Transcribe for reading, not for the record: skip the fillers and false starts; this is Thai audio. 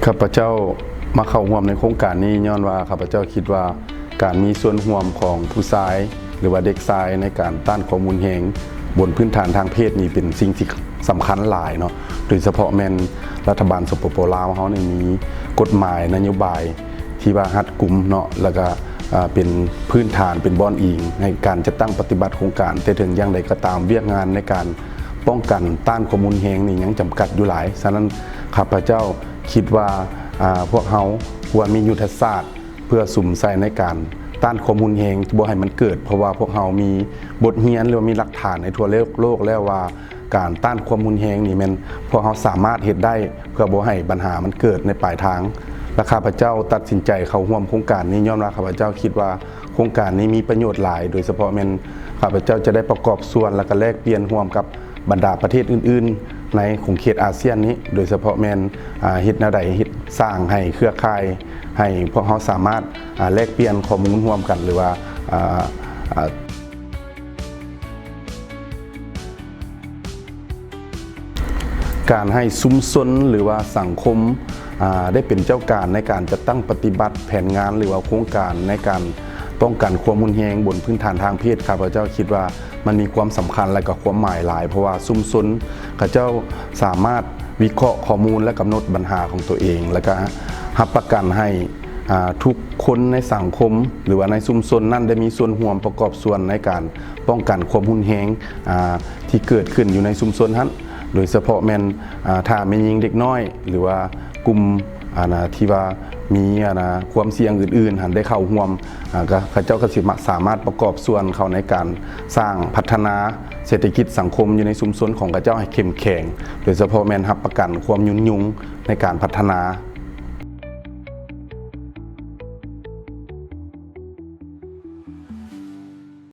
ข้าพเจ้ามาเข้าร่วมในโครงการนี้ย้อนว่าข้าพเจ้าคิดว่าการมีส่วนร่วมของผู้ชายหรือว่าเด็กชายในการต้านข้อมูลแหงบนพื้นฐานทางเพศนี่เป็นสิ่งที่สำคัญหลายเนาะโดยเฉพาะแม่นรัฐบาลสปป.ลาวเฮานี่มีกฎหมายนโยบายที่ว่ารัดกุมเนาะแล้วก็เป็นพื้นฐานเป็นบอนอิงในการจะตั้งปฏิบัติโครงการแต่ถึงอย่างใดก็ตามเวียกงานในการป้องกันต้านข้อมูลแหงนี่ยังจำกัดอยู่หลายฉะนั้นข้าพเจ้าคิดว่าพวกเขาควรมียุทธศาสตร์เพื่อสุ่มใส่ในการต้านข้อมูลแหงบ่ให้มันเกิดเพราะว่าพวกเขามีบทเรียนหรือว่ามีหลักฐานในทั่วโลกแล้วว่าการต้านข้อมูลแหงนี่มันพวกเขาสามารถเฮ็ดได้เพื่อบ่ให้ปัญหามันเกิดในปลายทางและข้าพเจ้าตัดสินใจเข้าร่วมโครงการนี้ย้อนว่าข้าพเจ้าคิดว่าโครงการนี้มีประโยชน์หลายโดยเฉพาะแม่นข้าพเจ้าจะได้ประกอบส่วนและก็แลกเปลี่ยนร่วมกับบรรดาประเทศอื่นๆในของเขตอาเซียนนี้โดยเฉพาะแม่นเฮ็ดแนวใดเฮ็ดสร้างให้เครือข่ายให้พวกเขาสามารถแลกเปลี่ยนข้อมูลร่วมกันหรือว่าการให้ชุมชนหรือว่าสังคมได้เป็นเจ้าการในการจะตั้งปฏิบัติแผนงานหรือว่าโครงการในการป้องกันข้อมูลแหงบนพื้นฐานทางเพศข้าพเจ้าคิดว่ามันมีความสำคัญและก็ความหมายหลายเพราะว่าชุมชนข้าเจ้าสามารถวิเคราะห์ข้อมูลและกำหนดปัญหาของตัวเองแล้วก็รับประกันให้ทุกคนในสังคมหรือว่าในชุมชนนั้นได้มีส่วนร่วมประกอบส่วนในการป้องกันความรุนแรงที่เกิดขึ้นอยู่ในชุมชนนั้นโดยเฉพาะแม่นถ้าแม่นยิงเด็กน้อยหรือว่ากลุ่มที่ว่ามีความเสี่ยงอื่นๆหันได้เข้าร่วมข้าเจ้าก็สามารถประกอบส่วนเข้าในการสร้างพัฒนาเศรษฐกิจสังคมอยู่ในชุมชนของข้าเจ้าให้เข้มแข็งโดยเฉพาะแม่นรับประกันความยุ่งในการพัฒนา